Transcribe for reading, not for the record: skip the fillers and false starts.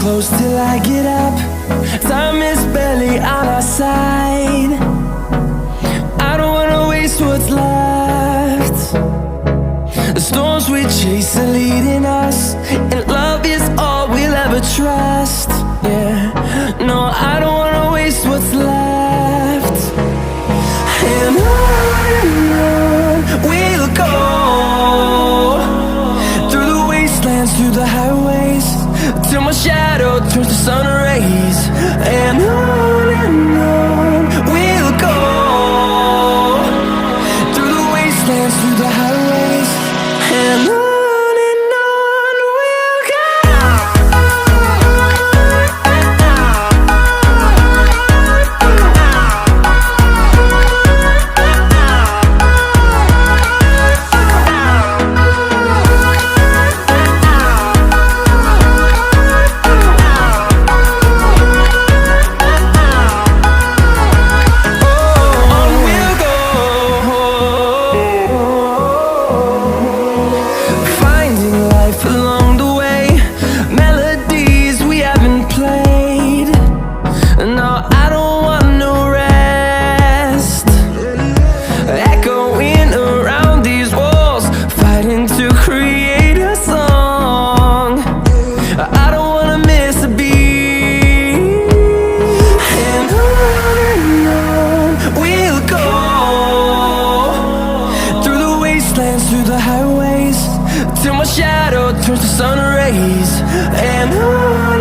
close till I get up. Time is barely on our side. I don't wanna waste what's left. The storms we chase are leading us, and love is all we'll ever trust. Yeah, no, I don't wanna waste what's left. And on we'll go, through the wastelands, through the highways, till my shadow turns to sun rays. And on we'll go, through the wastelands, through the highways, and on we'll go. Through the highways, till my shadow turns to sun rays. And on